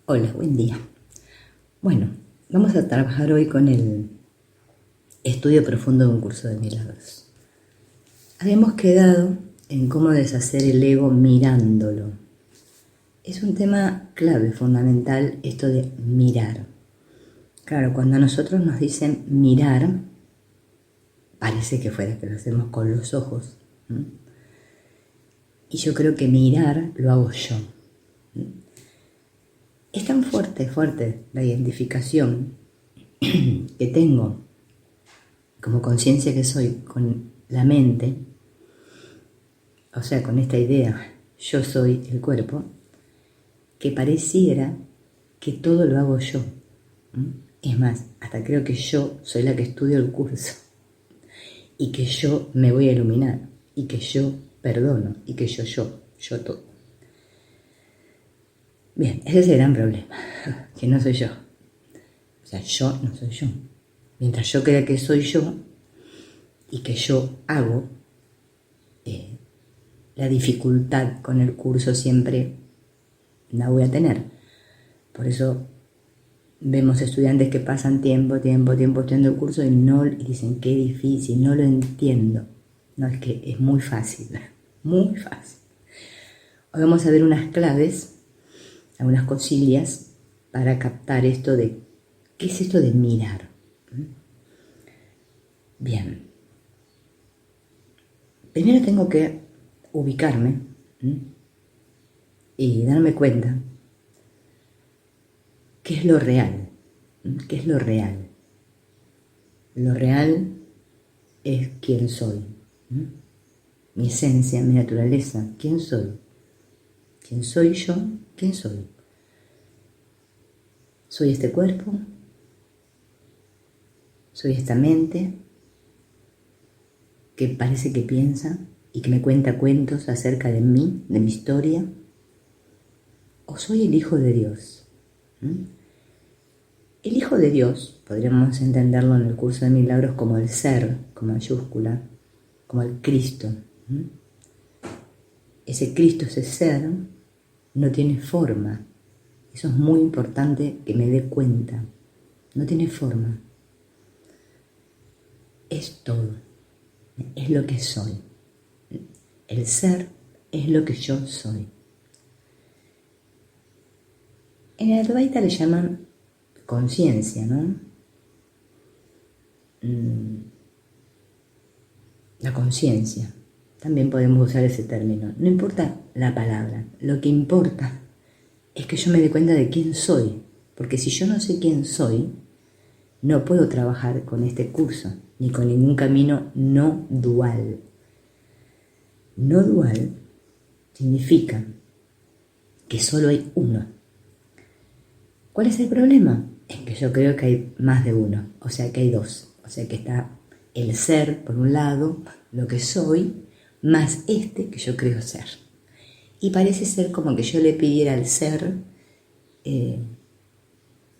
Hola, buen día. Bueno, vamos a trabajar hoy con el estudio profundo de un curso de milagros. Habíamos quedado en cómo deshacer el ego mirándolo. Es un tema clave, fundamental, esto de mirar. Claro, cuando a nosotros nos dicen mirar, parece que fuera que lo hacemos con los ojos. Y yo creo que mirar lo hago yo. Es tan fuerte la identificación que tengo como conciencia que soy con la mente, o sea, con esta idea, yo soy el cuerpo, que pareciera que todo lo hago yo. Es más, hasta creo que yo soy la que estudio el curso y que yo me voy a iluminar y que yo perdono y que yo todo. Bien, ese es el gran problema, que no soy yo. O sea, yo no soy yo. Mientras yo crea que soy yo y que yo hago, la dificultad con el curso siempre la voy a tener. Por eso vemos estudiantes que pasan tiempo estudiando el curso y dicen, qué difícil, no lo entiendo. No, es que es muy fácil, muy fácil. Hoy vamos a ver unas claves, algunas cosillas para captar esto de, ¿qué es esto de mirar? Bien. Primero tengo que ubicarme y darme cuenta qué es lo real. ¿Qué es lo real? Lo real es quién soy. Mi esencia, mi naturaleza. ¿Quién soy? ¿Quién soy yo? ¿Quién soy? ¿Soy este cuerpo? ¿Soy esta mente que parece que piensa y que me cuenta cuentos acerca de mí, de mi historia? ¿O soy el Hijo de Dios? El Hijo de Dios, podríamos entenderlo en el curso de milagros como el ser, con mayúscula, como el Cristo. Ese Cristo, ese ser, no tiene forma. Eso es muy importante que me dé cuenta. No tiene forma. Es todo. Es lo que soy. El ser es lo que yo soy. En el Advaita le llaman conciencia, ¿no? La conciencia. También podemos usar ese término. No importa la palabra. Lo que importa es que yo me dé cuenta de quién soy. Porque si yo no sé quién soy, no puedo trabajar con este curso, ni con ningún camino no dual. No dual significa que solo hay uno. ¿Cuál es el problema? Es que yo creo que hay más de uno, o sea que hay dos. O sea que está el ser, por un lado, lo que soy, más este que yo creo ser. Y parece ser como que yo le pidiera al ser,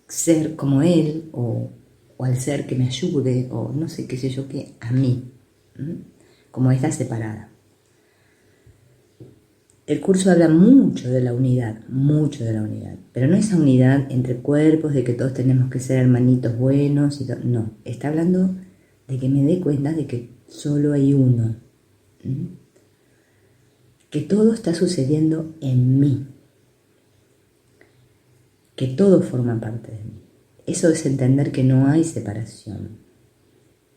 ser como él, o al ser que me ayude, o no sé qué sé yo qué, a mí, como está separada. El curso habla mucho de la unidad, pero no esa unidad entre cuerpos, de que todos tenemos que ser hermanitos buenos, no, está hablando de que me dé cuenta de que solo hay uno, que todo está sucediendo en mí, que todo forma parte de mí. Eso es entender que no hay separación.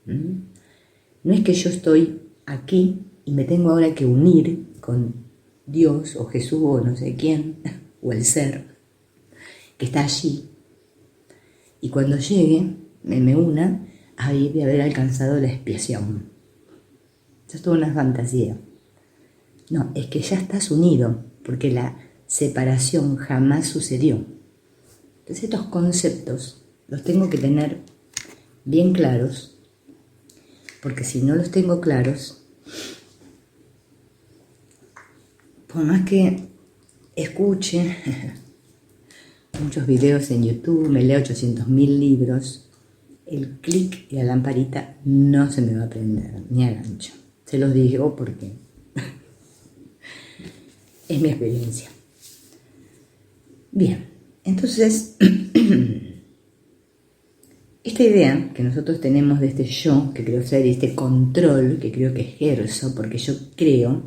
No es que yo estoy aquí y me tengo ahora que unir con Dios o Jesús o no sé quién, o el ser que está allí, y cuando llegue, me una, ahí de haber alcanzado la expiación. Eso es toda una fantasía. No, es que ya estás unido, porque la separación jamás sucedió. Entonces estos conceptos los tengo que tener bien claros, porque si no los tengo claros, por más que escuche muchos videos en YouTube, me leo 800.000 libros, el clic y la lamparita no se me va a prender, ni a gancho. Se los digo porque es mi experiencia. Bien, Entonces, esta idea que nosotros tenemos de este yo que creo ser y este control que creo que ejerzo, porque yo creo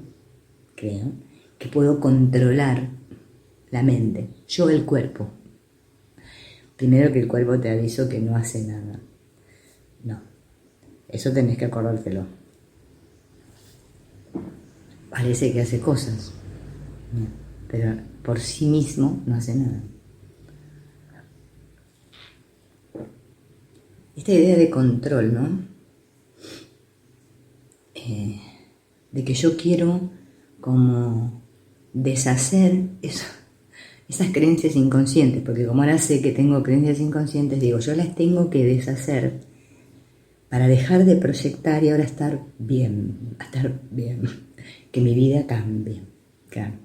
que puedo controlar la mente, yo el cuerpo. Primero que el cuerpo te aviso que no hace nada. No, eso tenés que acordártelo. Parece que hace cosas, pero por sí mismo no hace nada. Esta idea de control, ¿no? De que yo quiero como deshacer esas creencias inconscientes, porque como ahora sé que tengo creencias inconscientes, digo, yo las tengo que deshacer para dejar de proyectar y ahora estar bien, que mi vida cambie, claro.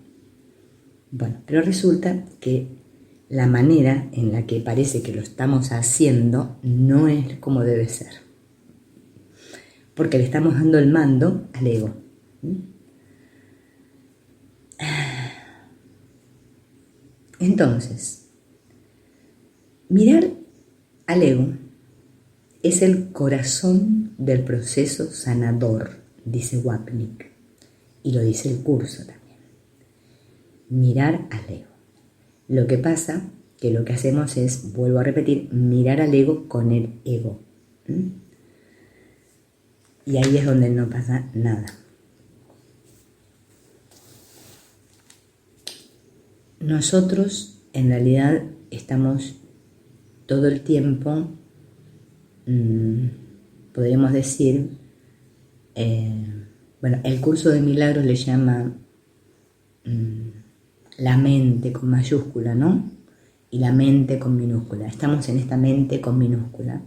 Bueno, pero resulta que la manera en la que parece que lo estamos haciendo no es como debe ser, porque le estamos dando el mando al ego. Entonces, mirar al ego es el corazón del proceso sanador, dice Wapnick, y lo dice el curso también. Mirar al ego. Lo que pasa que lo que hacemos es, vuelvo a repetir, mirar al ego con el ego. Y ahí es donde no pasa nada. Nosotros en realidad estamos todo el tiempo, podríamos decir, bueno, el curso de milagros le llama la mente con mayúscula, ¿no? Y la mente con minúscula. Estamos en esta mente con minúscula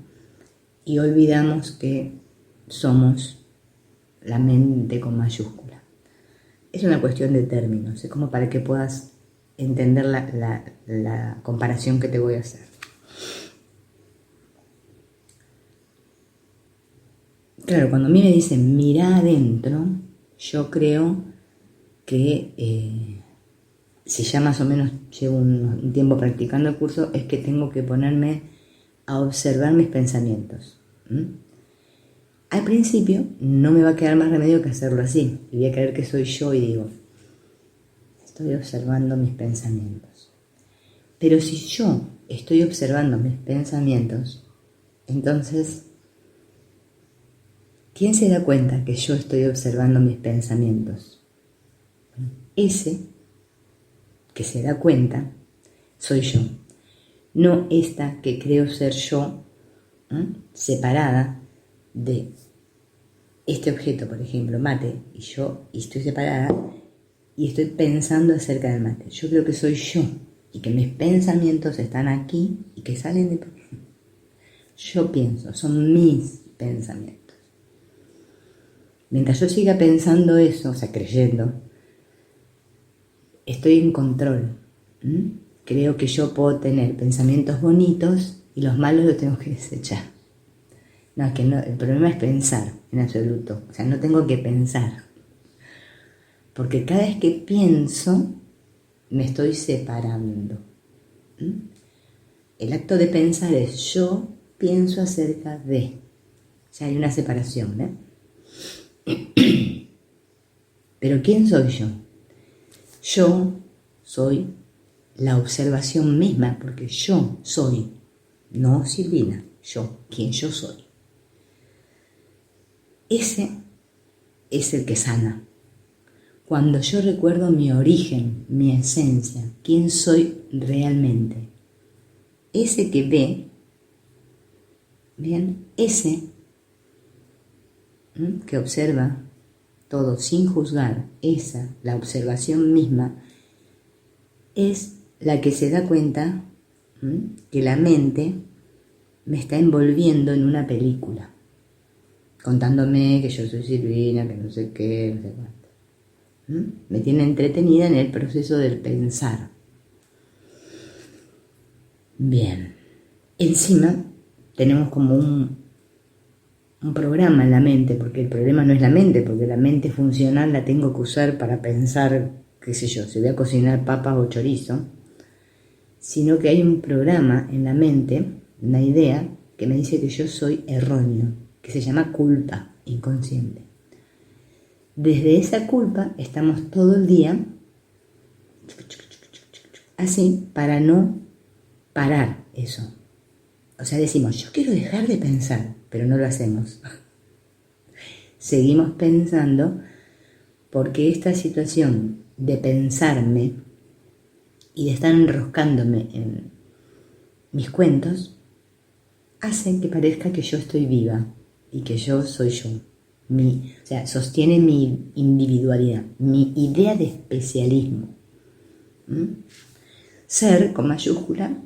y olvidamos que somos la mente con mayúscula. Es una cuestión de términos, es como para que puedas entender la comparación que te voy a hacer. Claro, cuando a mí me dicen mira adentro, yo creo que si ya más o menos llevo un tiempo practicando el curso, es que tengo que ponerme a observar mis pensamientos. Al principio no me va a quedar más remedio que hacerlo así. Y voy a creer que soy yo y digo, estoy observando mis pensamientos. Pero si yo estoy observando mis pensamientos, entonces, ¿quién se da cuenta que yo estoy observando mis pensamientos? Ese que se da cuenta soy yo. No esta que creo ser yo, separada de este objeto, por ejemplo, mate, y estoy separada y estoy pensando acerca del mate. Yo creo que soy yo y que mis pensamientos están aquí y que salen de... Yo pienso, son mis pensamientos. Mientras yo siga pensando eso, o sea, creyendo, estoy en control. Creo que yo puedo tener pensamientos bonitos y los malos los tengo que desechar. No, es que no, el problema es pensar en absoluto. O sea, no tengo que pensar. Porque cada vez que pienso, me estoy separando. El acto de pensar es yo pienso acerca de. O sea, hay una separación, ¿eh? Pero ¿quién soy yo? Yo soy la observación misma, porque yo soy, no Silvina, yo, quien yo soy. Ese es el que sana. Cuando yo recuerdo mi origen, mi esencia, quién soy realmente. Ese que ve, bien, ese que observa todo sin juzgar, la observación misma, es la que se da cuenta que la mente me está envolviendo en una película, contándome que yo soy Silvina, que no sé qué, no sé cuánto. Me tiene entretenida en el proceso del pensar. Bien, encima tenemos como un programa en la mente, porque el problema no es la mente, porque la mente funcional la tengo que usar para pensar, qué sé yo, si voy a cocinar papas o chorizo, sino que hay un programa en la mente, una idea, que me dice que yo soy erróneo, que se llama culpa inconsciente. Desde esa culpa estamos todo el día así para no parar eso. O sea, decimos, yo quiero dejar de pensar, pero no lo hacemos. Seguimos pensando porque esta situación de pensarme y de estar enroscándome en mis cuentos hace que parezca que yo estoy viva y que yo soy yo. O sea, sostiene mi individualidad, mi idea de especialismo. Ser, con mayúscula,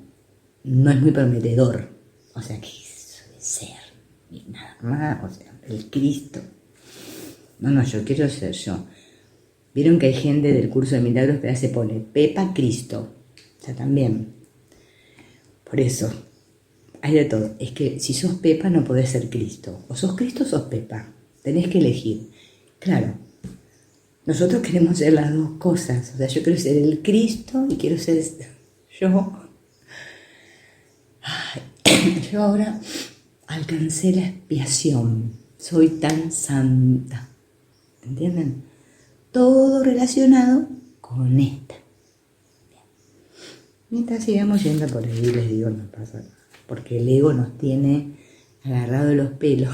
no es muy prometedor. O sea, que eso de ser, ni nada más, o sea, el Cristo. No, yo quiero ser yo. Vieron que hay gente del curso de milagros que se pone Pepa Cristo. O sea, también. Por eso, hay de todo. Es que si sos Pepa no podés ser Cristo. O sos Cristo o sos Pepa. Tenés que elegir. Claro, nosotros queremos ser las dos cosas. O sea, yo quiero ser el Cristo y quiero ser yo. Ay, yo ahora alcancé la expiación. Soy tan santa. ¿Entienden? Todo relacionado con esta. Bien. Mientras sigamos yendo por ahí, les digo, no pasa nada. Porque el ego nos tiene agarrado los pelos.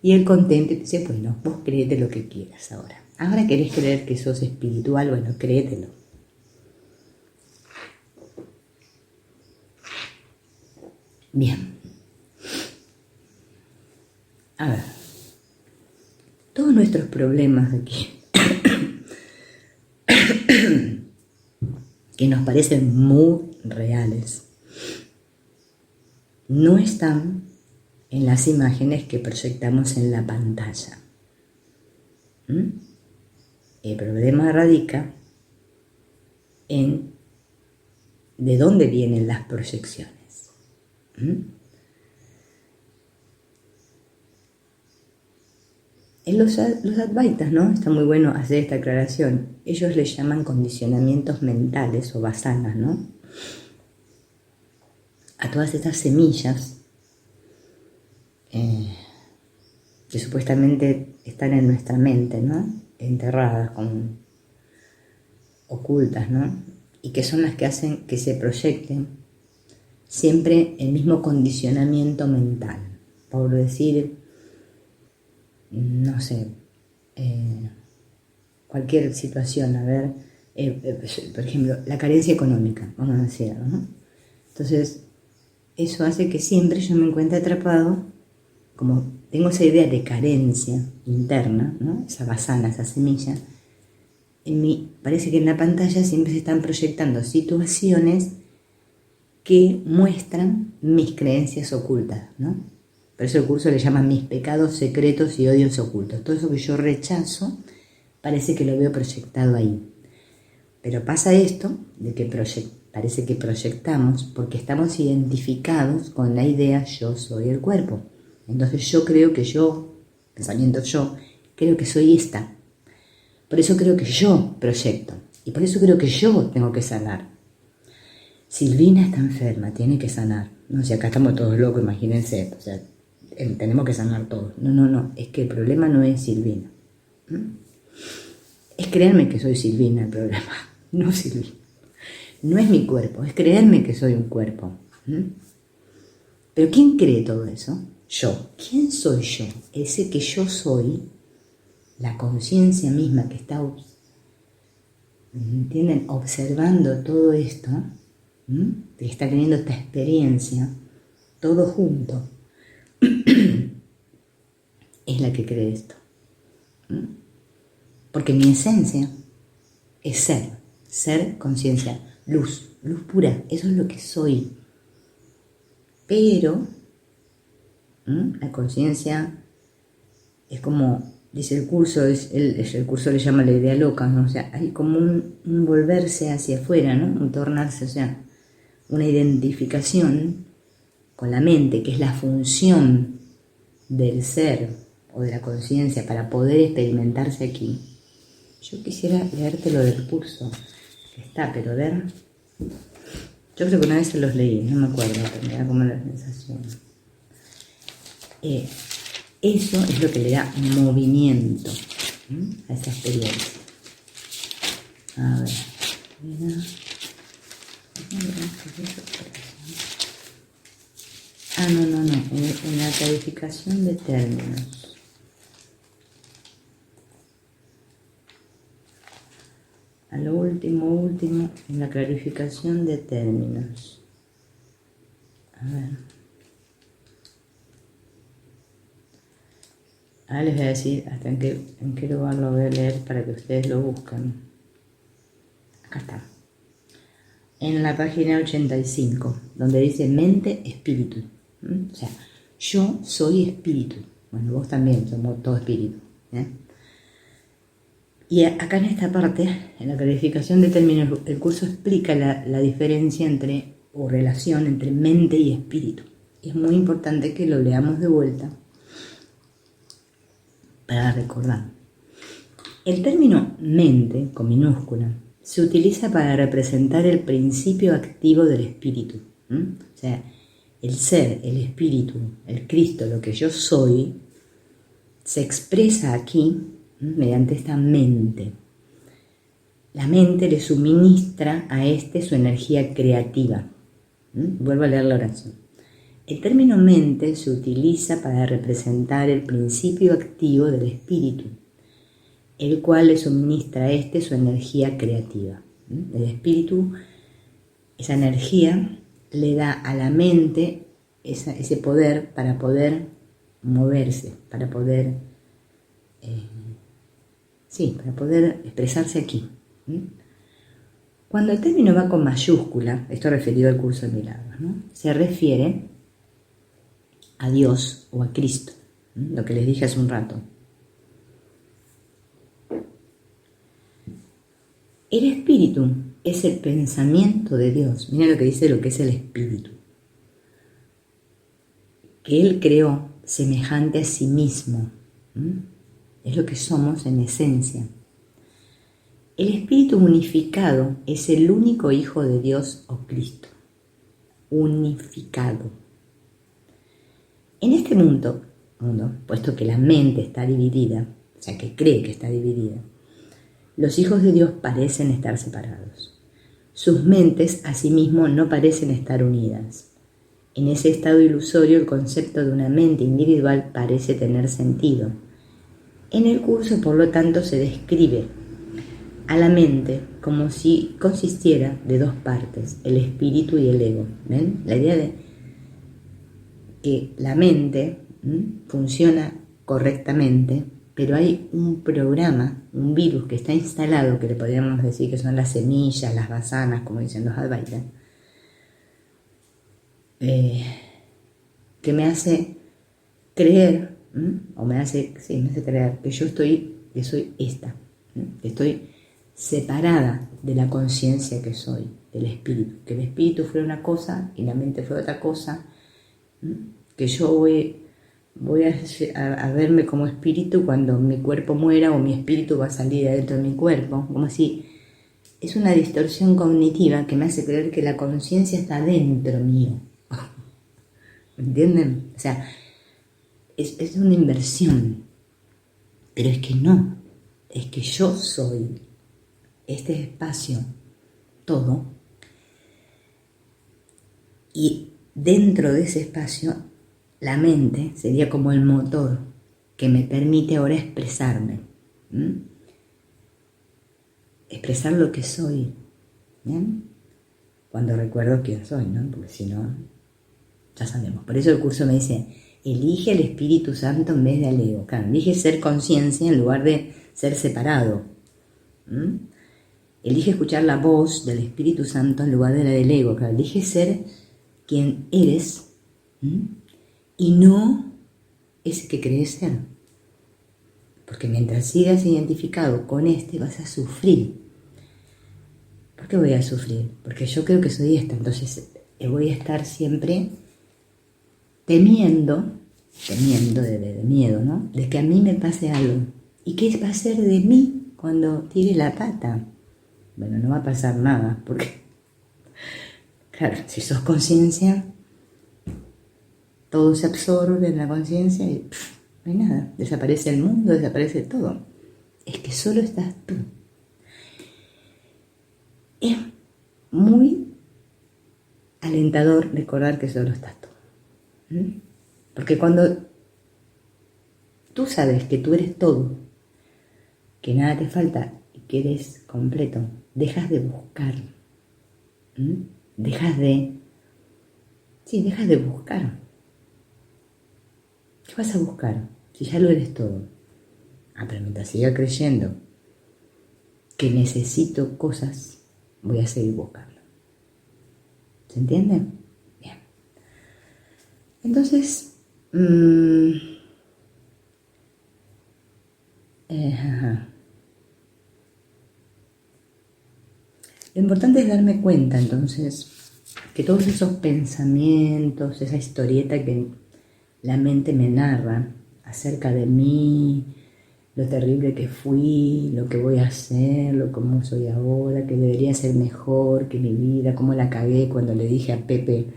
Y él contento y dice, bueno, vos créete lo que quieras ahora. Ahora querés creer que sos espiritual, bueno, créetelo. Bien. A ver. Todos nuestros problemas aquí, que nos parecen muy reales, no están en las imágenes que proyectamos en la pantalla. El problema radica en de dónde vienen las proyecciones. En los Advaitas, ¿no? Está muy bueno hacer esta aclaración. Ellos le llaman condicionamientos mentales o vasanas, ¿no? A todas estas semillas que supuestamente están en nuestra mente, ¿no? Enterradas, ocultas, ¿no? Y que son las que hacen que se proyecten siempre el mismo condicionamiento mental. Por decir, no sé, cualquier situación, a ver, por ejemplo, la carencia económica, vamos a decirlo, ¿no? Entonces, eso hace que siempre yo me encuentre atrapado, como tengo esa idea de carencia interna, ¿no? Esa vasana, esa semilla, parece que en la pantalla siempre se están proyectando situaciones que muestran mis creencias ocultas, ¿no? Por eso el curso le llama mis pecados secretos y odios ocultos. Todo eso que yo rechazo parece que lo veo proyectado ahí. Pero pasa esto de que parece que proyectamos porque estamos identificados con la idea yo soy el cuerpo. Entonces yo creo que pensamiento yo, creo que soy esta. Por eso creo que yo proyecto. Y por eso creo que yo tengo que sanar. Silvina está enferma, tiene que sanar. No sé, acá estamos todos locos, imagínense. O sea, tenemos que sanar todos. No. Es que el problema no es Silvina. Es creerme que soy Silvina el problema. No Silvina. No es mi cuerpo, es creerme que soy un cuerpo. Pero ¿quién cree todo eso? Yo. ¿Quién soy yo? Ese que yo soy, la conciencia misma que está, ¿entienden? Observando todo esto, que está teniendo esta experiencia, todo junto, es la que cree esto. Porque mi esencia es ser conciencia, luz pura, eso es lo que soy. Pero la conciencia es como, dice el curso, el curso le llama la idea loca, ¿no? O sea, hay como un volverse hacia afuera, ¿no? Un tornarse, o sea, una identificación con la mente, que es la función del ser o de la conciencia para poder experimentarse aquí. Yo quisiera leerte lo del curso, que está, pero ver. Yo creo que una vez se los leí, no me acuerdo, pero me da como la sensación. Eso es lo que le da movimiento a esa experiencia. A ver, mira. No, en la clarificación de términos. A lo último, en la clarificación de términos. A ver. Ahora les voy a decir hasta en qué lugar lo voy a leer para que ustedes lo busquen. Acá está. En la página 85, donde dice mente, espíritu. O sea, yo soy espíritu. Bueno, vos también, somos todo espíritu. Y acá en esta parte, en la clarificación de términos, el curso explica la diferencia entre, o relación entre mente y espíritu. Y es muy importante que lo leamos de vuelta para recordar. El término mente, con minúscula, se utiliza para representar el principio activo del espíritu. O sea, el ser, el espíritu, el Cristo, lo que yo soy, se expresa aquí mediante esta mente. La mente le suministra a su energía creativa. Vuelvo a leer la oración. El término mente se utiliza para representar el principio activo del espíritu, el cual le suministra a su energía creativa. El espíritu, esa energía, le da a la mente ese poder para poder moverse, para poder expresarse aquí. Cuando el término va con mayúscula, esto referido al curso de milagros, se refiere a Dios o a Cristo, lo que les dije hace un rato. El espíritu es el pensamiento de Dios. Mira lo que dice lo que es el espíritu. Que Él creó semejante a sí mismo. Es lo que somos en esencia. El espíritu unificado es el único Hijo de Dios o Cristo. Unificado. En este mundo, puesto que la mente está dividida, o sea que cree que está dividida, los hijos de Dios parecen estar separados. Sus mentes, asimismo, no parecen estar unidas. En ese estado ilusorio, el concepto de una mente individual parece tener sentido. En el curso, por lo tanto, se describe a la mente como si consistiera de dos partes, el espíritu y el ego. ¿Ven? La idea de que la mente funciona correctamente, pero hay un programa, un virus que está instalado, que le podríamos decir que son las semillas, las basanas, como dicen los Advaita, que me hace creer, o me hace creer que que soy esta, que estoy separada de la conciencia que soy, del espíritu, que el espíritu fue una cosa y la mente fue otra cosa, que yo voy a verme como espíritu cuando mi cuerpo muera o mi espíritu va a salir de adentro de mi cuerpo, como si es una distorsión cognitiva que me hace creer que la conciencia está dentro mío. ¿Entienden? O sea, es una inversión, pero es que no, es que yo soy este espacio, todo, y dentro de ese espacio la mente sería como el motor que me permite ahora expresarme, expresar lo que soy, ¿bien? Cuando recuerdo quién soy, ¿no? Porque si no, ya sabemos. Por eso el curso me dice, elige al Espíritu Santo en vez de al ego. Claro, elige ser conciencia en lugar de ser separado. Elige escuchar la voz del Espíritu Santo en lugar de la del ego. Claro, elige ser quien eres y no ese que crees ser. Porque mientras sigas identificado con vas a sufrir. ¿Por qué voy a sufrir? Porque yo creo que soy esta. Entonces voy a estar siempre temiendo de miedo, ¿no? De que a mí me pase algo. ¿Y qué va a ser de mí cuando tire la pata? Bueno, no va a pasar nada, porque Claro, si sos conciencia, todo se absorbe en la conciencia y no hay nada. Desaparece el mundo, desaparece todo. Es que solo estás tú. Es muy alentador recordar que solo estás tú. Porque cuando tú sabes que tú eres todo, que nada te falta y que eres completo, dejas de buscar. Dejas de buscar. ¿Qué vas a buscar? Si ya lo eres todo. Pero mientras siga creyendo que necesito cosas, voy a seguir buscando. ¿Se entiende? Bien. Entonces, lo importante es darme cuenta, entonces, que todos esos pensamientos, esa historieta que la mente me narra acerca de mí, lo terrible que fui, lo que voy a hacer, lo cómo soy ahora, que debería ser mejor que mi vida, cómo la cagué cuando le dije a Pepe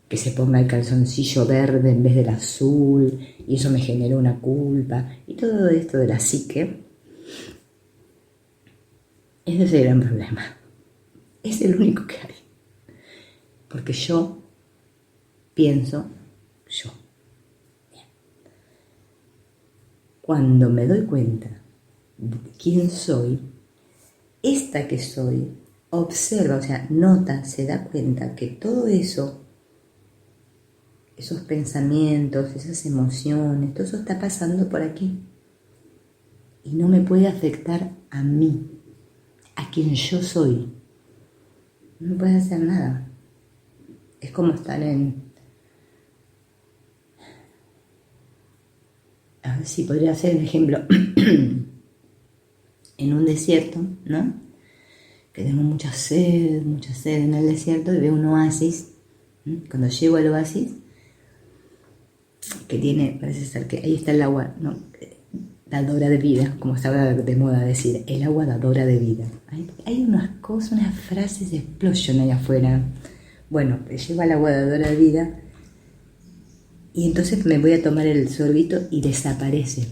que se ponga el calzoncillo verde en vez del azul, y eso me generó una culpa, y todo esto de la psique, es ese gran problema. Es el único que hay. Porque yo pienso yo. Bien. Cuando me doy cuenta de quién soy, esta que soy observa, o sea, nota, se da cuenta que todo eso, esos pensamientos, esas emociones, todo eso está pasando por aquí. Y no me puede afectar a mí, a quien yo soy. No puede hacer nada. Es como estar a ver si podría hacer un ejemplo, en un desierto, ¿no? Que tengo mucha sed en el desierto, y veo un oasis. Cuando llego al oasis, que tiene, parece ser que ahí está el agua, ¿no? Dadora de vida, como estaba de moda decir, el agua dadora de vida. Hay unas cosas, unas frases de explosion ahí afuera. Bueno, llego al agua dadora de vida y entonces me voy a tomar el sorbito y desaparece,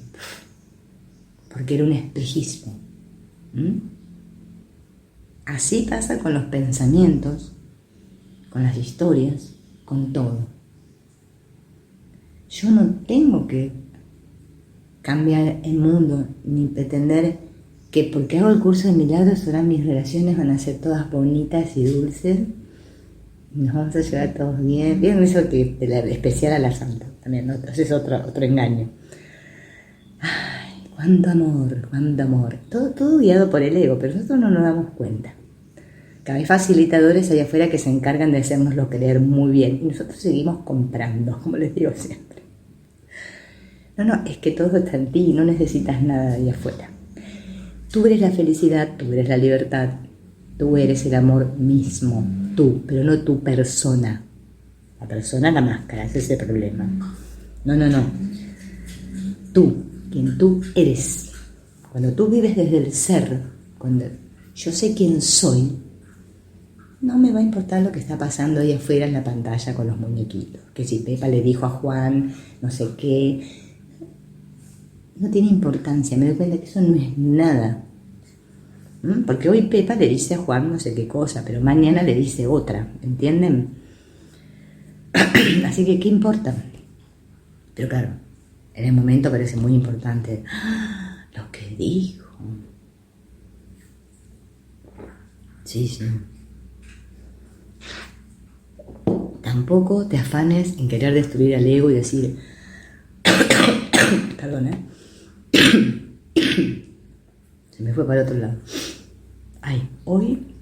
porque era un espejismo. Así pasa con los pensamientos, con las historias, con todo. Yo no tengo que cambiar el mundo, ni pretender que porque hago el curso de milagros ahora mis relaciones van a ser todas bonitas y dulces y nos vamos a llevar todos bien. Bien, eso que de la especial a la santa también, ¿no? Entonces es otro engaño. Ay, cuánto amor. Todo guiado por el ego, pero nosotros no nos damos cuenta. Hay facilitadores allá afuera que se encargan de hacernoslo creer muy bien y nosotros seguimos comprando, como les digo siempre. No, es que todo está en ti, no necesitas nada de allá afuera. Tú eres la felicidad, tú eres la libertad, tú eres el amor mismo, tú, pero no tu persona. La persona es la máscara, ese es el problema. No. Tú, quien tú eres. Cuando tú vives desde el ser, cuando yo sé quién soy, no me va a importar lo que está pasando ahí afuera en la pantalla con los muñequitos. Que si Pepa le dijo a Juan, no sé qué, no tiene importancia. Me doy cuenta que eso no es nada. Porque hoy Pepa le dice a Juan no sé qué cosa, pero mañana le dice otra, ¿entienden? Así que, ¿qué importa? Pero claro, en el momento parece muy importante lo que dijo. Sí. Tampoco te afanes en querer destruir al ego y decir, perdón, se me fue para otro lado. Hoy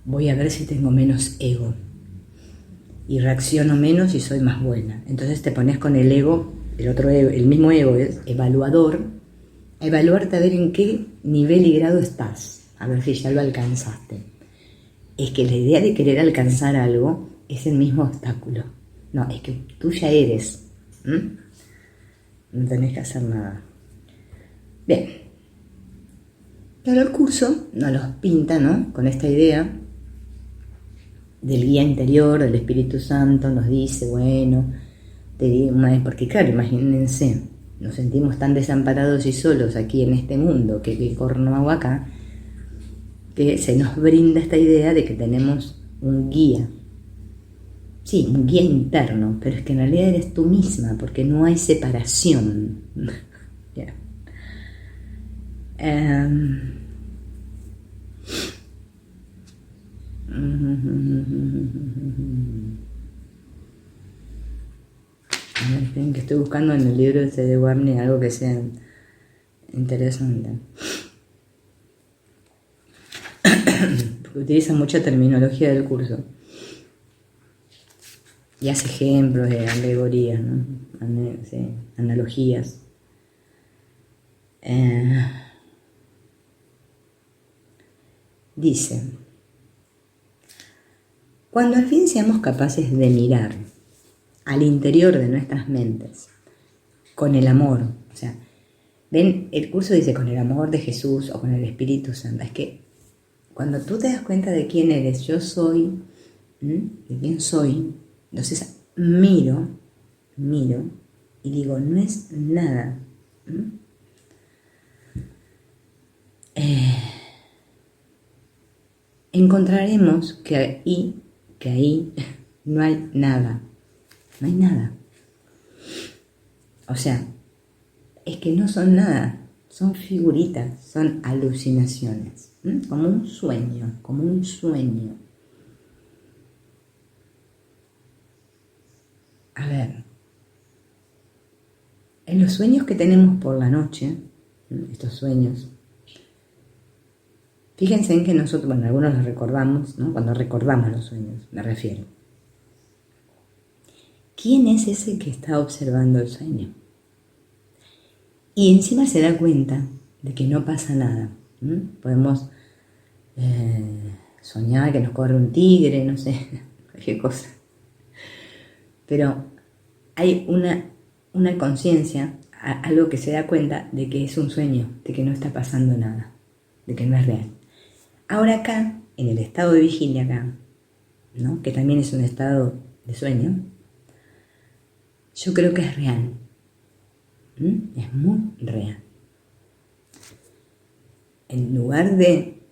voy a ver si tengo menos ego y reacciono menos y soy más buena. Entonces te pones con el ego, el otro ego, el mismo ego es evaluador, a evaluarte a ver en qué nivel y grado estás, a ver si ya lo alcanzaste. Es que la idea de querer alcanzar algo es el mismo obstáculo. No, es que tú ya eres. No tenés que hacer nada. Bien. Pero el curso nos los pinta, ¿no? Con esta idea del guía interior, del Espíritu Santo, nos dice, bueno, te digo, porque claro, imagínense, nos sentimos tan desamparados y solos aquí en este mundo, que corno hago acá, que se nos brinda esta idea de que tenemos un guía. Sí, un guía interno, pero es que en realidad eres tú misma, porque no hay separación. Yeah. Que estoy buscando en el libro de Warney algo que sea interesante. Porque utiliza mucha terminología del curso. Y hace ejemplos de alegorías, ¿no? Sí, analogías. Dice, cuando al fin seamos capaces de mirar al interior de nuestras mentes con el amor, o sea, ven, el curso dice con el amor de Jesús o con el Espíritu Santo, es que cuando tú te das cuenta de quién eres, yo soy, de quién soy, entonces miro y digo, no es nada. Encontraremos que ahí no hay nada. No hay nada. O sea, es que no son nada. Son figuritas, son alucinaciones. Como un sueño, como un sueño. A ver, en los sueños que tenemos por la noche, estos sueños, fíjense en que nosotros, bueno, algunos los recordamos, ¿no? Cuando recordamos los sueños, me refiero. ¿Quién es ese que está observando el sueño? Y encima se da cuenta de que no pasa nada. Podemos soñar que nos corre un tigre, no sé, cualquier cosa. Pero hay una conciencia, algo que se da cuenta de que es un sueño, de que no está pasando nada, de que no es real. Ahora acá, en el estado de vigilia acá, ¿no? Que también es un estado de sueño, yo creo que es real. Es muy real. En lugar de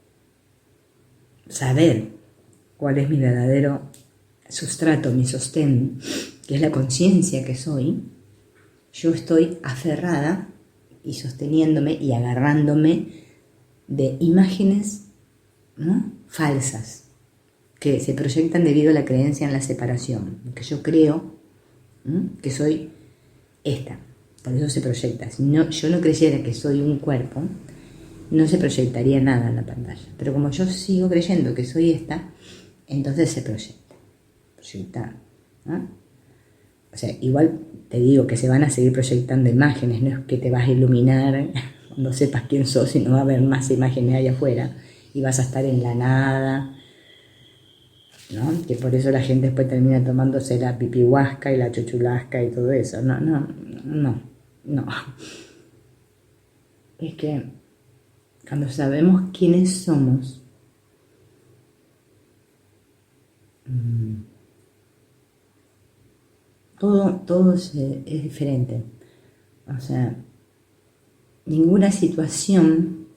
saber cuál es mi verdadero sustrato, mi sostén, que es la conciencia que soy, yo estoy aferrada y sosteniéndome y agarrándome de imágenes, ¿no? Falsas que se proyectan debido a la creencia en la separación, que yo creo que soy esta, por eso se proyecta. Si yo no creyera que soy un cuerpo, no se proyectaría nada en la pantalla, pero como yo sigo creyendo que soy esta, entonces se proyecta, ¿no? O sea, igual te digo que se van a seguir proyectando imágenes, no es que te vas a iluminar cuando sepas quién sos y no va a haber más imágenes allá afuera y vas a estar en la nada, ¿no? Que por eso la gente después termina tomándose la pipihuasca y la chuchulasca y todo eso. No. Es que cuando sabemos quiénes somos, todo es diferente. O sea, ninguna situación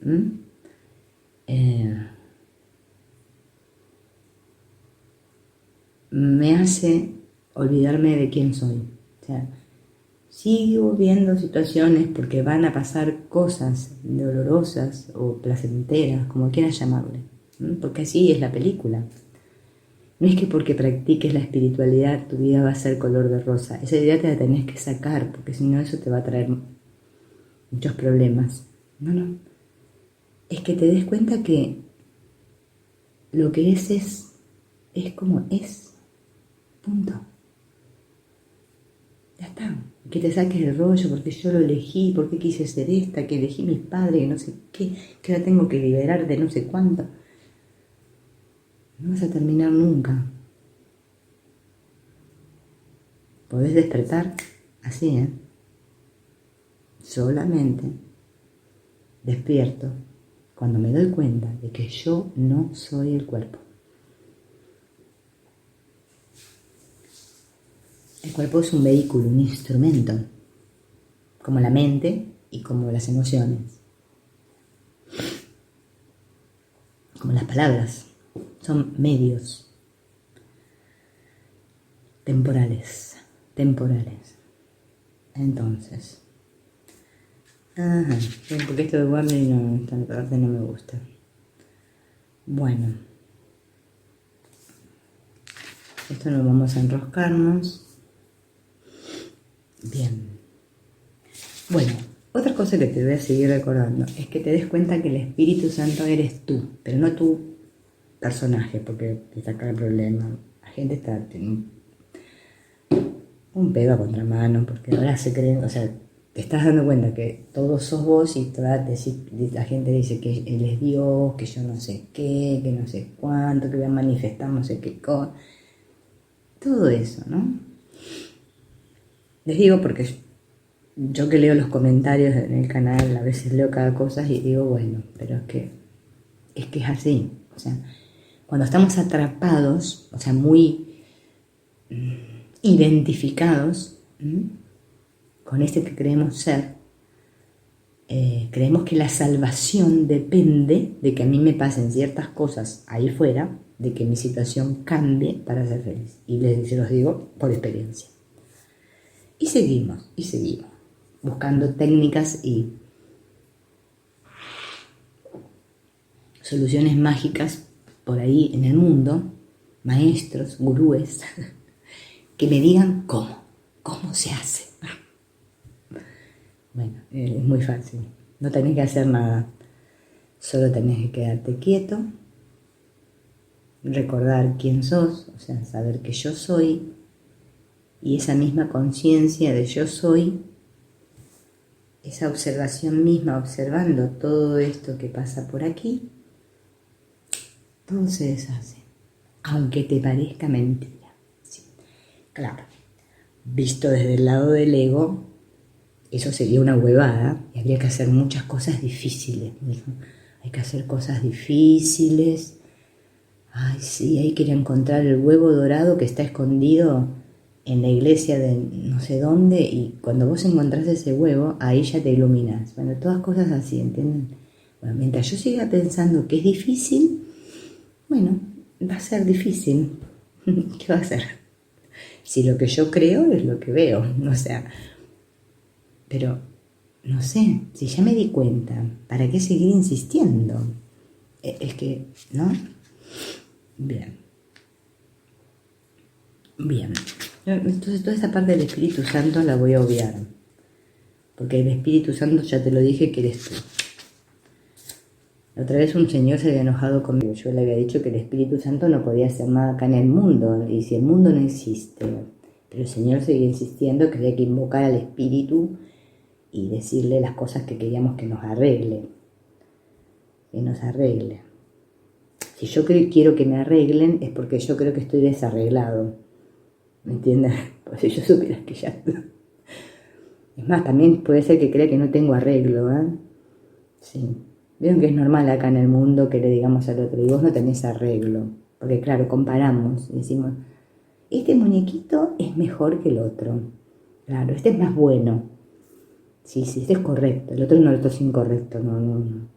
me hace olvidarme de quién soy. O sea, sigo viendo situaciones porque van a pasar cosas dolorosas o placenteras, como quieras llamarle, porque así es la película. No es que porque practiques la espiritualidad tu vida va a ser color de rosa. Esa idea te la tenés que sacar, porque si no eso te va a traer muchos problemas. No. Es que te des cuenta que lo que es como es. Punto. Ya está. Que te saques el rollo porque yo lo elegí, porque quise ser esta, que elegí mis padres, que no sé qué, que ahora tengo que liberar de no sé cuánto. No vas a terminar nunca. Podés despertar así, solamente despierto cuando me doy cuenta de que yo no soy el cuerpo. El cuerpo es un vehículo, un instrumento, como la mente y como las emociones, como las palabras. Son medios temporales. Entonces, porque esto de Wamley no, esta parte no me gusta. Bueno, esto no vamos a enroscarnos. Bien. Bueno, otra cosa que te voy a seguir recordando es que te des cuenta que el Espíritu Santo eres tú, pero no tu personaje, porque te saca el problema. La gente está teniendo un pedo a contramano, porque ahora se creen, o sea, te estás dando cuenta que todos sos vos y la gente dice que Él es Dios, que yo no sé qué, que no sé cuánto, que voy a manifestar no sé qué cosa. Todo eso, ¿no? Les digo porque yo que leo los comentarios en el canal, a veces leo cada cosa y digo, bueno, pero es que es así. O sea, cuando estamos atrapados, o sea, muy identificados con este que creemos ser, creemos que la salvación depende de que a mí me pasen ciertas cosas ahí fuera, de que mi situación cambie para ser feliz. Y se los digo por experiencia. Y seguimos, buscando técnicas y soluciones mágicas por ahí en el mundo, maestros, gurúes, que me digan cómo se hace. Bueno, es muy fácil, no tenés que hacer nada, solo tenés que quedarte quieto, recordar quién sos, o sea, saber que yo soy, y esa misma conciencia de yo soy, esa observación misma, observando todo esto que pasa por aquí, todo se deshace, aunque te parezca mentira. Sí, claro, visto desde el lado del ego, eso sería una huevada y habría que hacer muchas cosas difíciles. Hay que hacer cosas difíciles. Ay, sí, hay que ir a encontrar el huevo dorado que está escondido en la iglesia de no sé dónde, y cuando vos encontrás ese huevo, ahí ya te iluminás. Bueno, todas cosas así, ¿entienden? Bueno, mientras yo siga pensando que es difícil, bueno, va a ser difícil. ¿Qué va a ser? Si lo que yo creo es lo que veo, o sea, pero no sé, si ya me di cuenta, ¿para qué seguir insistiendo? Es que, ¿no? Bien. Entonces toda esa parte del Espíritu Santo la voy a obviar, porque el Espíritu Santo, ya te lo dije, que eres tú. La otra vez un señor se había enojado conmigo. Yo le había dicho que el Espíritu Santo no podía hacer nada acá en el mundo, y si el mundo no existe. Pero el señor seguía insistiendo que había que invocar al Espíritu y decirle las cosas que queríamos que nos arregle. Que nos arregle. Si yo quiero que me arreglen, es porque yo creo que estoy desarreglado. ¿Me entiendes? Pues si yo supiera que ya... Es más, también puede ser que crea que no tengo arreglo, ¿eh? Sí. Vieron que es normal acá en el mundo que le digamos al otro, y vos no tenés arreglo. Porque claro, comparamos y decimos, este muñequito es mejor que el otro. Claro, este es más bueno. Sí, este es correcto. El otro no, el otro es incorrecto. No.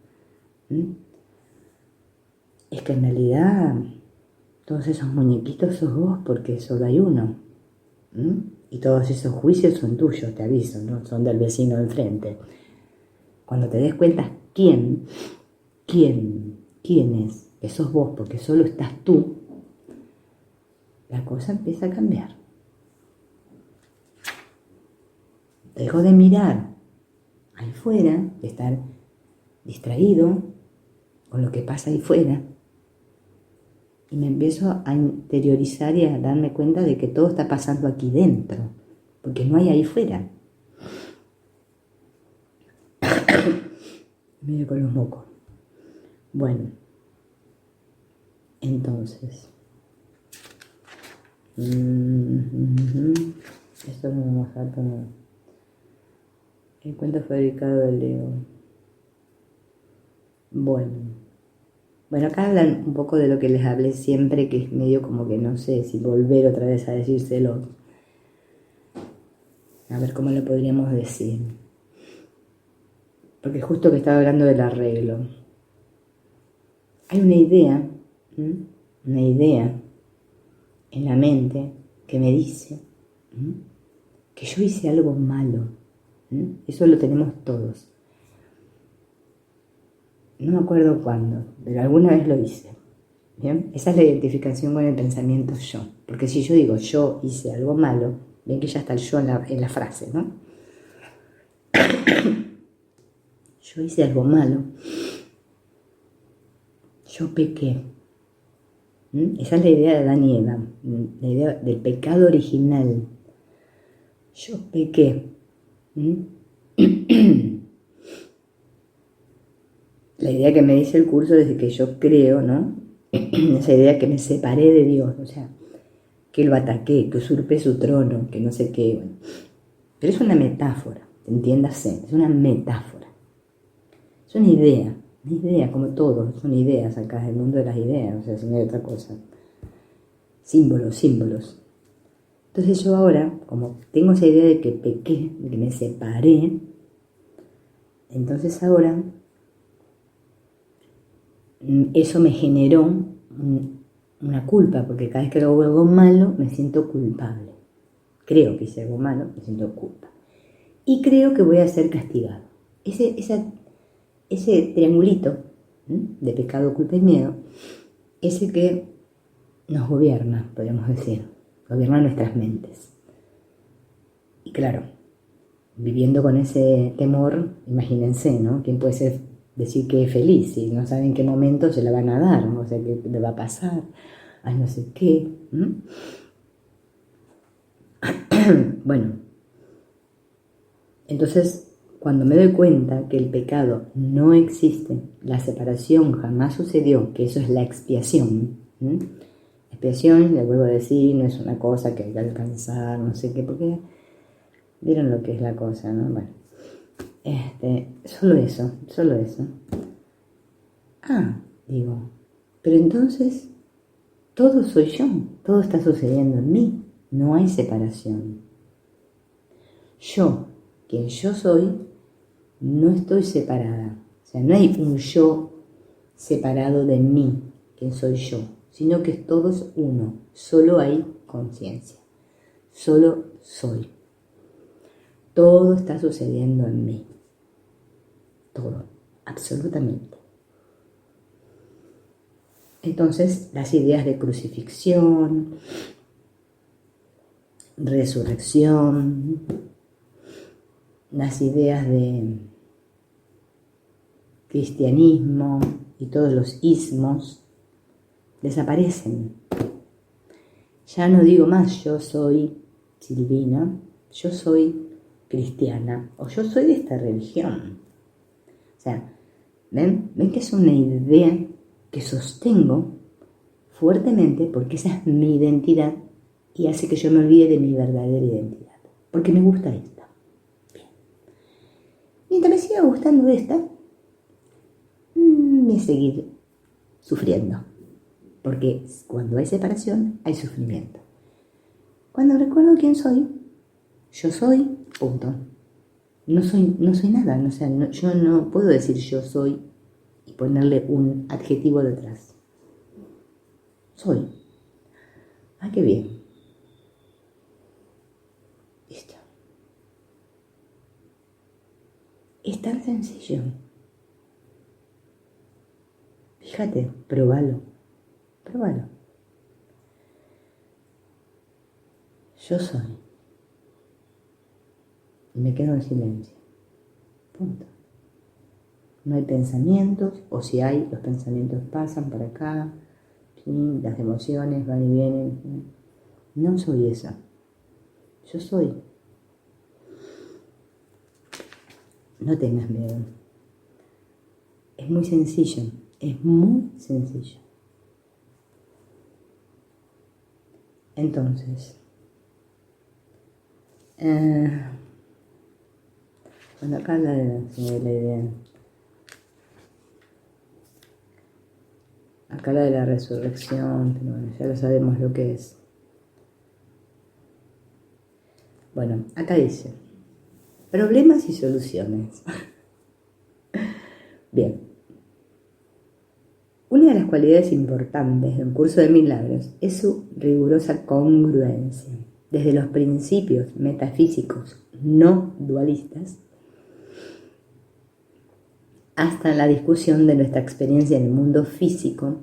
Es que en realidad todos esos muñequitos sos vos, porque solo hay uno. Y todos esos juicios son tuyos, te aviso, no son del vecino del frente. Cuando te des cuenta quién es, que sos vos, porque solo estás tú, la cosa empieza a cambiar. Dejo de mirar ahí fuera, de estar distraído con lo que pasa ahí fuera, y me empiezo a interiorizar y a darme cuenta de que todo está pasando aquí dentro, porque no hay ahí fuera. Medio con los mocos. Bueno, entonces, esto no me falta nada. El cuento fabricado del Leo. Bueno, acá hablan un poco de lo que les hablé siempre, que es medio como que no sé si volver otra vez a decírselo. A ver cómo lo podríamos decir. Porque justo que estaba hablando del arreglo. Hay una idea, una idea en la mente que me dice que yo hice algo malo. Eso lo tenemos todos. No me acuerdo cuándo, pero alguna vez lo hice. ¿Bien? Esa es la identificación con el pensamiento yo. Porque si yo digo yo hice algo malo, ven que ya está el yo en la frase, ¿no? Yo hice algo malo. Yo pequé. Esa es la idea de Adán y Eva, la idea del pecado original. Yo pequé. La idea que me dice el curso desde que yo creo, ¿no? Esa idea que me separé de Dios, o sea, que lo ataqué, que usurpé su trono, que no sé qué. Bueno. Pero es una metáfora, entiéndase, es una metáfora. Es una idea, como todo, son ideas acá, el mundo de las ideas, o sea, si no hay otra cosa. Símbolos. Entonces yo ahora, como tengo esa idea de que pequé, de que me separé, entonces ahora eso me generó una culpa, porque cada vez que hago algo malo me siento culpable. Creo que hice algo malo, me siento culpa. Y creo que voy a ser castigado. Ese triangulito de pecado, culpa y miedo, ese que nos gobierna, podríamos decir, gobierna nuestras mentes. Y claro, viviendo con ese temor, imagínense, ¿no? ¿Quién puede decir que es feliz si no sabe en qué momento se la van a dar? ¿No? O sea, qué le va a pasar, ay, no sé qué. Bueno, entonces, cuando me doy cuenta que el pecado no existe, la separación jamás sucedió, que eso es la expiación. Expiación, le vuelvo a decir, no es una cosa que hay que alcanzar, no sé qué, porque vieron lo que es la cosa, ¿no? Bueno, solo eso. Digo, pero entonces todo soy yo, todo está sucediendo en mí, no hay separación. Yo, quien yo soy, no estoy separada. O sea, no hay un yo separado de mí, quien soy yo, sino que todo es uno, solo hay conciencia, solo soy. Todo está sucediendo en mí, todo, absolutamente. Entonces, las ideas de crucifixión, resurrección, las ideas de cristianismo y todos los ismos desaparecen. Ya no digo más yo soy Silvina, yo soy cristiana o yo soy de esta religión. O sea, ¿ven que es una idea que sostengo fuertemente porque esa es mi identidad y hace que yo me olvide de mi verdadera identidad? Porque me gusta esta. Bien. Mientras me siga gustando esta, voy a seguir sufriendo. Porque cuando hay separación, hay sufrimiento. Cuando recuerdo quién soy, yo soy, punto. No soy nada, o sea, yo no puedo decir yo soy y ponerle un adjetivo detrás. Soy. Ah, qué bien. Listo. Es tan sencillo. Fíjate, probalo. Yo soy. Y me quedo en silencio. Punto. No hay pensamientos, o si hay, los pensamientos pasan para acá, ¿sí? Las emociones van y vienen. No soy esa. Yo soy. No tengas miedo. Es muy sencillo. Entonces, bueno, acá habla de la idea. Acá la de la resurrección, pero bueno, ya lo sabemos lo que es. Bueno, acá dice, problemas y soluciones. Bien. Una de las cualidades importantes del curso de milagros es su rigurosa congruencia. Desde los principios metafísicos no dualistas hasta la discusión de nuestra experiencia en el mundo físico,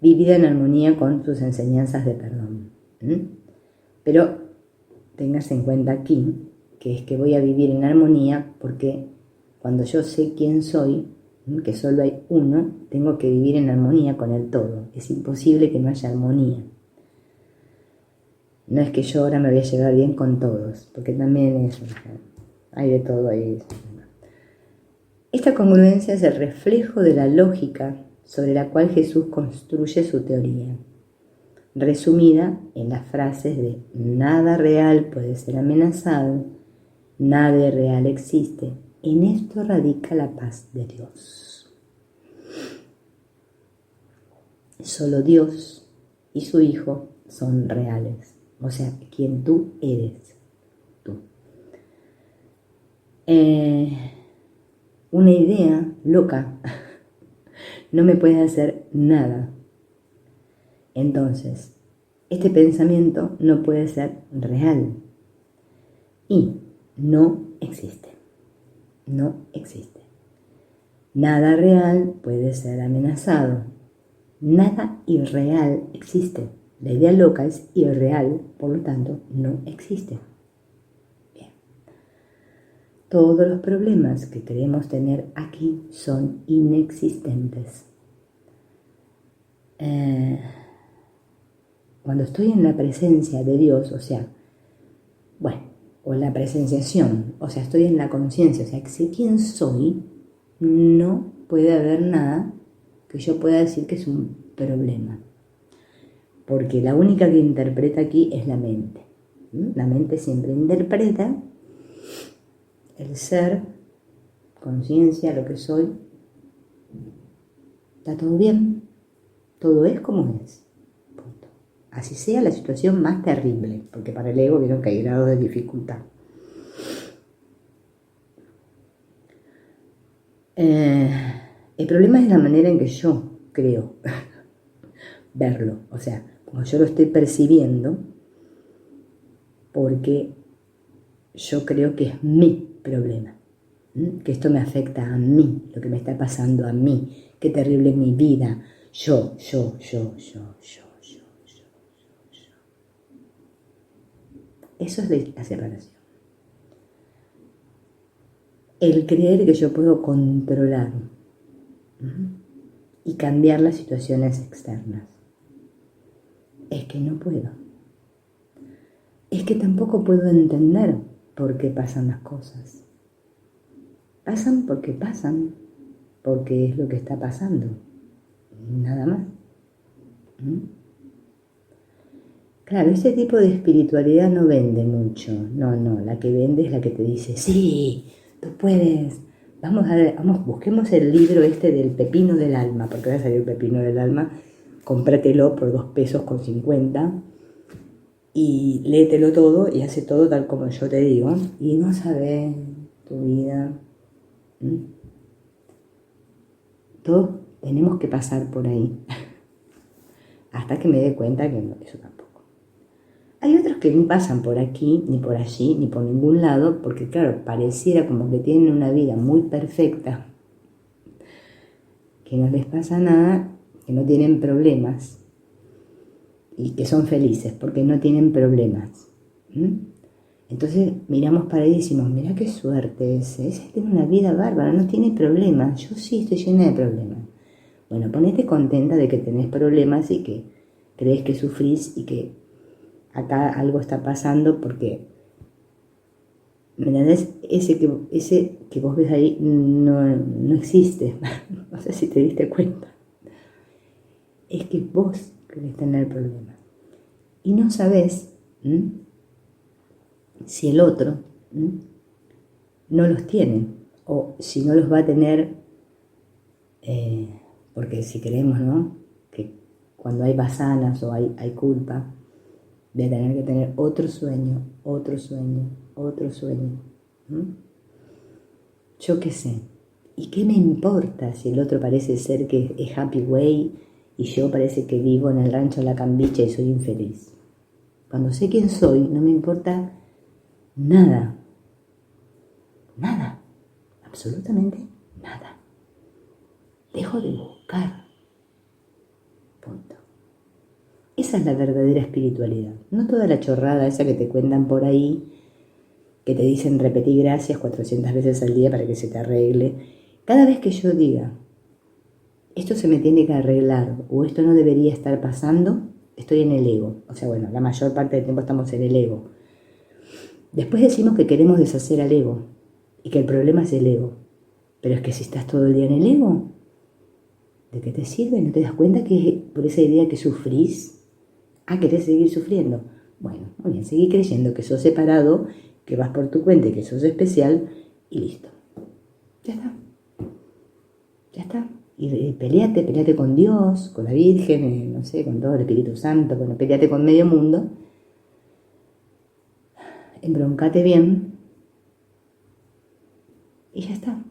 vivida en armonía con sus enseñanzas de perdón. Pero tengas en cuenta aquí que es que voy a vivir en armonía porque cuando yo sé quién soy, que solo hay uno, tengo que vivir en armonía con el todo. Es imposible que no haya armonía. No es que yo ahora me voy a llevar bien con todos, porque también hay de todo ahí. Esta congruencia es el reflejo de la lógica sobre la cual Jesús construye su teoría, resumida en las frases de nada real puede ser amenazado, nada real existe. En esto radica la paz de Dios. Solo Dios y su Hijo son reales, o sea, quien tú eres, tú. Una idea loca no me puede hacer nada. Entonces, este pensamiento no puede ser real y no existe. No existe. Nada real puede ser amenazado. Nada irreal existe. La idea loca es irreal, por lo tanto, no existe. Bien. Todos los problemas que queremos tener aquí son inexistentes. Cuando estoy en la presencia de Dios, o sea, o en la presenciación, o sea, estoy en la conciencia, o sea, que sé quién soy, no puede haber nada que yo pueda decir que es un problema. Porque la única que interpreta aquí es la mente. La mente siempre interpreta el ser, conciencia, lo que soy. Está todo bien, todo es como es. Punto. Así sea la situación más terrible, porque para el ego vieron que hay grados de dificultad. El problema es la manera en que yo creo verlo, o sea, como yo lo estoy percibiendo, porque yo creo que es mi problema, que esto me afecta a mí, lo que me está pasando a mí, qué terrible es mi vida, yo. Eso es la separación. El creer que yo puedo controlar y cambiar las situaciones externas. Es que no puedo. Es que tampoco puedo entender por qué pasan las cosas. Pasan, porque es lo que está pasando. Nada más. Claro, ese tipo de espiritualidad no vende mucho. No, la que vende es la que te dice, sí, tú puedes. Vamos, busquemos el libro este del pepino del alma, porque va a salir el pepino del alma, cómpratelo por 2,50 pesos y léetelo todo y hace todo tal como yo te digo. Y no sabes tu vida. Todos tenemos que pasar por ahí. Hasta que me dé cuenta que no, eso tampoco. Hay otros que no pasan por aquí, ni por allí, ni por ningún lado, porque claro, pareciera como que tienen una vida muy perfecta, que no les pasa nada, que no tienen problemas y que son felices porque no tienen problemas. Entonces miramos para ahí y decimos, mira qué suerte ese tiene una vida bárbara, no tiene problemas, yo sí estoy llena de problemas. Bueno, ponete contenta de que tenés problemas y que crees que sufrís y que acá algo está pasando porque, ¿me entendés? Ese que vos ves ahí no existe. No sé si te diste cuenta. Es que vos querés tener problemas. Y no sabés si el otro no los tiene. O si no los va a tener, porque si queremos, ¿no? Que cuando hay basanas o hay culpa, Voy a tener que tener otro sueño, otro sueño, otro sueño. ¿Mm? Yo qué sé. ¿Y qué me importa si el otro parece ser que es happy way y yo parece que vivo en el rancho La Cambicha y soy infeliz? Cuando sé quién soy, no me importa nada. Nada. Absolutamente nada. Dejo de buscar. Punto. Esa es la verdadera espiritualidad. No toda la chorrada esa que te cuentan por ahí, que te dicen repetir gracias 400 veces al día para que se te arregle. Cada vez que yo diga, esto se me tiene que arreglar o esto no debería estar pasando, estoy en el ego. O sea, bueno, la mayor parte del tiempo estamos en el ego. Después decimos que queremos deshacer al ego y que el problema es el ego. Pero es que si estás todo el día en el ego, ¿de qué te sirve? ¿No te das cuenta que por esa idea que sufrís? ¿Querés seguir sufriendo? Bueno, muy bien, seguí creyendo que sos separado, que vas por tu cuenta y que sos especial y listo. Ya está. Ya está. Y peleate con Dios, con la Virgen, no sé, con todo el Espíritu Santo, bueno, peleate con medio mundo, embroncate bien y ya está.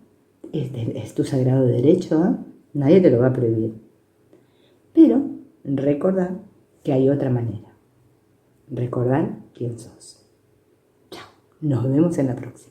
Es tu sagrado derecho, ¿eh? Nadie te lo va a prohibir. Pero recordar que hay otra manera. Recordar quién sos. Chao. Nos vemos en la próxima.